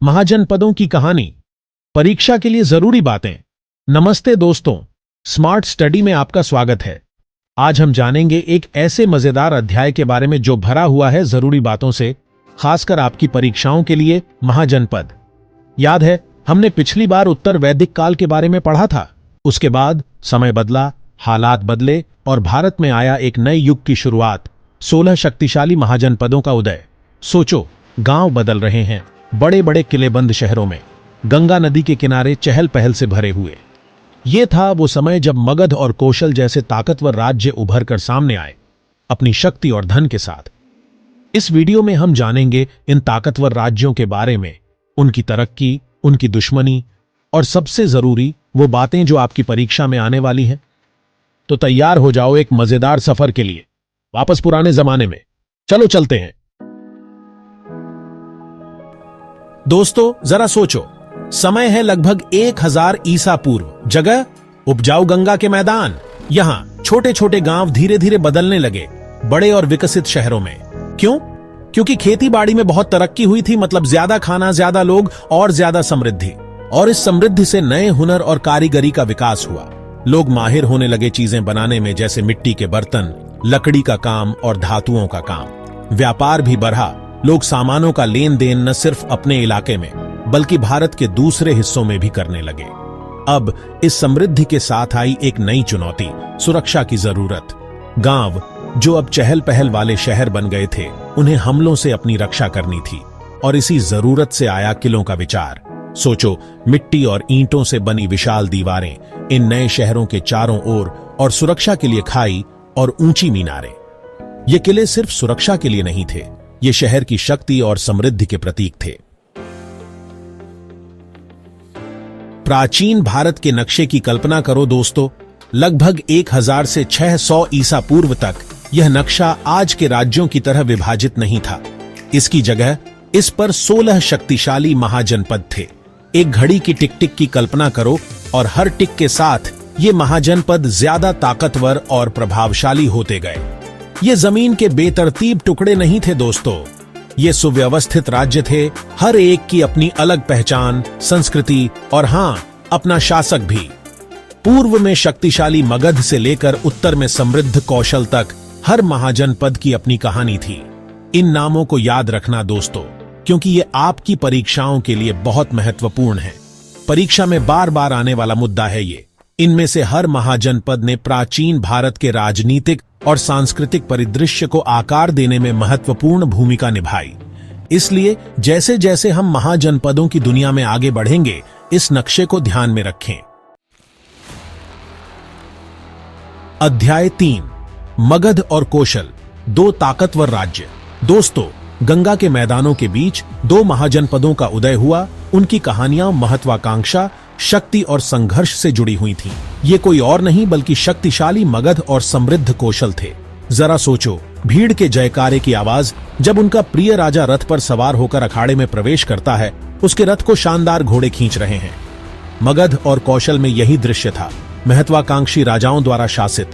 महाजनपदों की कहानी, परीक्षा के लिए जरूरी बातें। नमस्ते दोस्तों, स्मार्ट स्टडी में आपका स्वागत है। आज हम जानेंगे एक ऐसे मजेदार अध्याय के बारे में जो भरा हुआ है जरूरी बातों से, खासकर आपकी परीक्षाओं के लिए। महाजनपद। याद है, हमने पिछली बार उत्तर वैदिक काल के बारे में पढ़ा था। उसके बाद समय बदला, हालात बदले और भारत में आया एक नए युग की शुरुआत। 16 शक्तिशाली महाजनपदों का उदय। सोचो, गांव बदल रहे हैं, बड़े बड़े किलेबंद शहरों में, गंगा नदी के किनारे चहल पहल से भरे हुए। ये था वो समय जब मगध और कौशल जैसे ताकतवर राज्य उभर कर सामने आए, अपनी शक्ति और धन के साथ। इस वीडियो में हम जानेंगे इन ताकतवर राज्यों के बारे में, उनकी तरक्की, उनकी दुश्मनी और सबसे जरूरी वो बातें जो आपकी परीक्षा में आने वाली हैं। तो तैयार हो जाओ एक मजेदार सफर के लिए, वापस पुराने जमाने में। चलो चलते हैं। दोस्तों जरा सोचो, समय है लगभग 1000 ईसा पूर्व। जगह उपजाऊ गंगा के मैदान। यहां छोटे छोटे गांव धीरे धीरे बदलने लगे बड़े और विकसित शहरों में। क्यों? क्योंकि खेती बाड़ी में बहुत तरक्की हुई थी, मतलब ज्यादा खाना, ज्यादा लोग और ज्यादा समृद्धि। और इस समृद्धि से नए हुनर और कारीगरी का विकास हुआ। लोग माहिर होने लगे चीजें बनाने में, जैसे मिट्टी के बर्तन, लकड़ी का काम और धातुओं का काम। व्यापार भी बढ़ा। लोग सामानों का लेन देन न सिर्फ अपने इलाके में बल्कि भारत के दूसरे हिस्सों में भी करने लगे। अब इस समृद्धि के साथ आई एक नई चुनौती, सुरक्षा की जरूरत। गांव जो अब चहल पहल वाले शहर बन गए थे, उन्हें हमलों से अपनी रक्षा करनी थी और इसी जरूरत से आया किलों का विचार। सोचो, मिट्टी और ईंटों से बनी विशाल दीवारें, इन नए शहरों के चारों ओर, और सुरक्षा के लिए खाई और ऊंची मीनारें। ये किले सिर्फ सुरक्षा के लिए नहीं थे, ये शहर की शक्ति और समृद्धि के प्रतीक थे। प्राचीन भारत के नक्शे की कल्पना करो दोस्तों। लगभग 1000 से 600 ईसा पूर्व तक यह नक्शा आज के राज्यों की तरह विभाजित नहीं था। इसकी जगह इस पर 16 शक्तिशाली महाजनपद थे। एक घड़ी की टिक टिक की कल्पना करो और हर टिक के साथ ये महाजनपद ज्यादा ताकतवर और प्रभावशाली होते गए। ये जमीन के बेतरतीब टुकड़े नहीं थे दोस्तों, ये सुव्यवस्थित राज्य थे। हर एक की अपनी अलग पहचान, संस्कृति और हां, अपना शासक भी। पूर्व में शक्तिशाली मगध से लेकर उत्तर में समृद्ध कौशल तक हर महाजनपद की अपनी कहानी थी। इन नामों को याद रखना दोस्तों, क्योंकि ये आपकी परीक्षाओं के लिए बहुत महत्वपूर्ण है। परीक्षा में बार बार आने वाला मुद्दा है ये। इनमें से हर महाजनपद ने प्राचीन भारत के राजनीतिक और सांस्कृतिक परिदृश्य को आकार देने में महत्वपूर्ण भूमिका निभाई। इसलिए जैसे जैसे हम महाजनपदों की दुनिया में आगे बढ़ेंगे, इस नक्शे को ध्यान में रखें। अध्याय 3, मगध और कौशल, दो ताकतवर राज्य। दोस्तों, गंगा के मैदानों के बीच दो महाजनपदों का उदय हुआ। उनकी कहानियां महत्वाकांक्षा, शक्ति और संघर्ष से जुड़ी हुई थीं। ये कोई और नहीं बल्कि शक्तिशाली मगध और समृद्ध कौशल थे। जरा सोचो, भीड़ के जयकारे की आवाज जब उनका प्रिय राजा रथ पर सवार होकर अखाड़े में प्रवेश करता है, उसके रथ को शानदार घोड़े खींच रहे हैं। मगध और कौशल में यही दृश्य था, महत्वाकांक्षी राजाओं द्वारा शासित,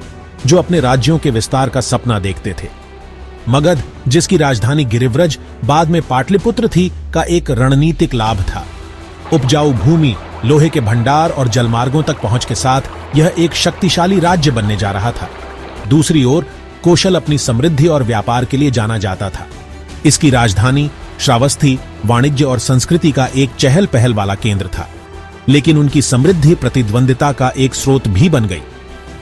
जो अपने राज्यों के विस्तार का सपना देखते थे। मगध, जिसकी राजधानी गिरिव्रज बाद में पाटलिपुत्र थी, का एक रणनीतिक लाभ था। उपजाऊ भूमि, लोहे के भंडार और जलमार्गों तक पहुंच के साथ यह एक शक्तिशाली राज्य बनने जा रहा था। दूसरी ओर कौशल अपनी समृद्धि और व्यापार के लिए जाना जाता था। इसकी राजधानी श्रावस्ती वाणिज्य और संस्कृति का एक चहल पहल वाला केंद्र था, लेकिन उनकी समृद्धि प्रतिद्वंदिता का एक स्रोत भी बन गई।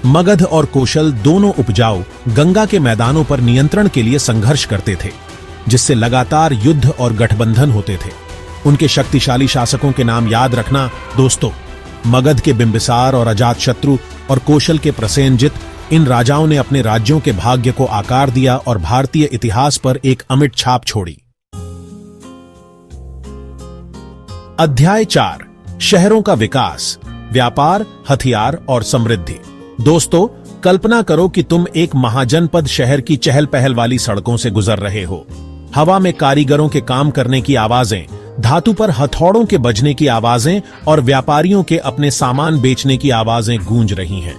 मगध और कौशल दोनों उपजाऊ गंगा के मैदानों पर नियंत्रण के लिए संघर्ष करते थे, जिससे लगातार युद्ध और गठबंधन होते थे। उनके शक्तिशाली शासकों के नाम याद रखना दोस्तों, मगध के बिंबिसार और अजातशत्रु और कौशल के प्रसेनजित। इन राजाओं ने अपने राज्यों के भाग्य को आकार दिया और भारतीय इतिहास पर एक अमिट छाप छोड़ी। अध्याय 4, शहरों का विकास, व्यापार, हथियार और समृद्धि। दोस्तों, कल्पना करो कि तुम एक महाजनपद शहर की चहल पहल वाली सड़कों से गुजर रहे हो। हवा में कारीगरों के काम करने की आवाजें, धातु पर हथौड़ों के बजने की आवाजें और व्यापारियों के अपने सामान बेचने की आवाजें गूंज रही हैं।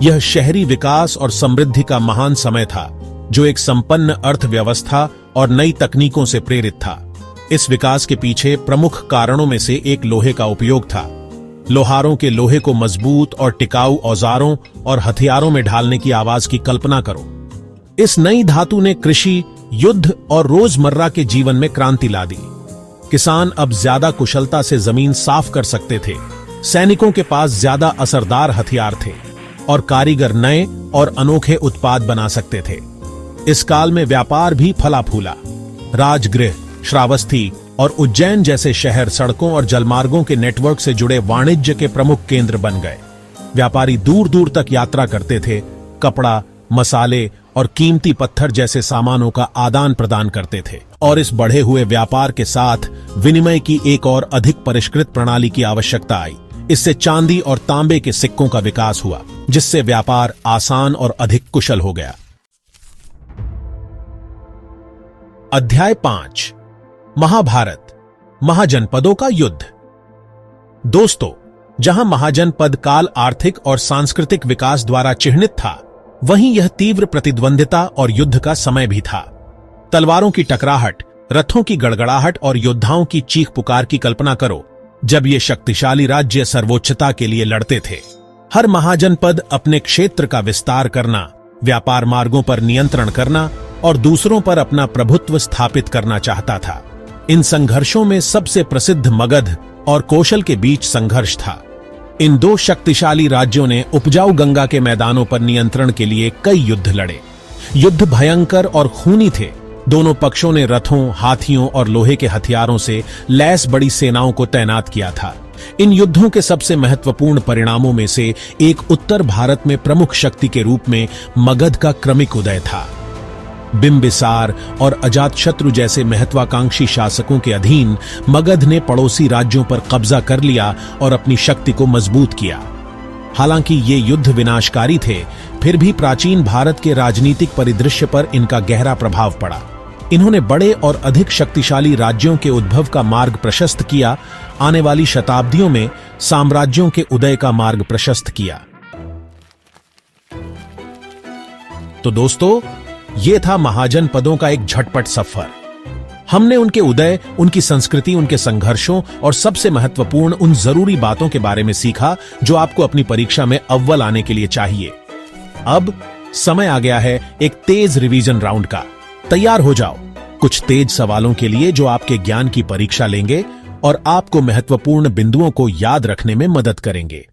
यह शहरी विकास और समृद्धि का महान समय था, जो एक संपन्न अर्थव्यवस्था और नई तकनीकों से प्रेरित था। इस विकास के पीछे प्रमुख कारणों में से एक लोहे का उपयोग था। लोहारों के लोहे को मजबूत और टिकाऊ औजारों और हथियारों में ढालने की आवाज की कल्पना करो। इस नई धातु ने कृषि, युद्ध और रोजमर्रा के जीवन में क्रांति ला दी। किसान अब ज्यादा कुशलता से जमीन साफ कर सकते थे, सैनिकों के पास ज्यादा असरदार हथियार थे और कारीगर नए और अनोखे उत्पाद बना सकते थे। इस काल में व्यापार भी फला फूला। राजगृह, श्रावस्ती और उज्जैन जैसे शहर सड़कों और जलमार्गों के नेटवर्क से जुड़े वाणिज्य के प्रमुख केंद्र बन गए। व्यापारी दूर दूर तक यात्रा करते थे, कपड़ा, मसाले और कीमती पत्थर जैसे सामानों का आदान प्रदान करते थे। और इस बढ़े हुए व्यापार के साथ विनिमय की एक और अधिक परिष्कृत प्रणाली की आवश्यकता आई। इससे चांदी और तांबे के सिक्कों का विकास हुआ, जिससे व्यापार आसान और अधिक कुशल हो गया। अध्याय 5, महाभारत, महाजनपदों का युद्ध। दोस्तों, जहां महाजनपद काल आर्थिक और सांस्कृतिक विकास द्वारा चिह्नित था, वहीं यह तीव्र प्रतिद्वंदिता और युद्ध का समय भी था। तलवारों की टकराहट, रथों की गड़गड़ाहट और योद्धाओं की चीख पुकार की कल्पना करो, जब ये शक्तिशाली राज्य सर्वोच्चता के लिए लड़ते थे। हर महाजनपद अपने क्षेत्र का विस्तार करना, व्यापार मार्गों पर नियंत्रण करना और दूसरों पर अपना प्रभुत्व स्थापित करना चाहता था। इन संघर्षों में सबसे प्रसिद्ध मगध और कौशल के बीच संघर्ष था। इन दो शक्तिशाली राज्यों ने उपजाऊ गंगा के मैदानों पर नियंत्रण के लिए कई युद्ध लड़े। युद्ध भयंकर और खूनी थे। दोनों पक्षों ने रथों, हाथियों और लोहे के हथियारों से लैस बड़ी सेनाओं को तैनात किया था। इन युद्धों के सबसे महत्वपूर्ण परिणामों में से एक उत्तर भारत में प्रमुख शक्ति के रूप में मगध का क्रमिक उदय था। बिंबिसार और अजातशत्रु जैसे महत्वाकांक्षी शासकों के अधीन मगध ने पड़ोसी राज्यों पर कब्जा कर लिया और अपनी शक्ति को मजबूत किया। हालांकि ये युद्ध विनाशकारी थे, फिर भी प्राचीन भारत के राजनीतिक परिदृश्य पर इनका गहरा प्रभाव पड़ा। इन्होंने बड़े और अधिक शक्तिशाली राज्यों के उद्भव का मार्ग प्रशस्त किया, आने वाली शताब्दियों में साम्राज्यों के उदय का मार्ग प्रशस्त किया। तो दोस्तों, ये था महाजनपदों का एक झटपट सफर। हमने उनके उदय, उनकी संस्कृति, उनके संघर्षों और सबसे महत्वपूर्ण उन जरूरी बातों के बारे में सीखा जो आपको अपनी परीक्षा में अव्वल आने के लिए चाहिए। अब समय आ गया है एक तेज रिवीजन राउंड का। तैयार हो जाओ कुछ तेज सवालों के लिए जो आपके ज्ञान की परीक्षा लेंगे और आपको महत्वपूर्ण बिंदुओं को याद रखने में मदद करेंगे।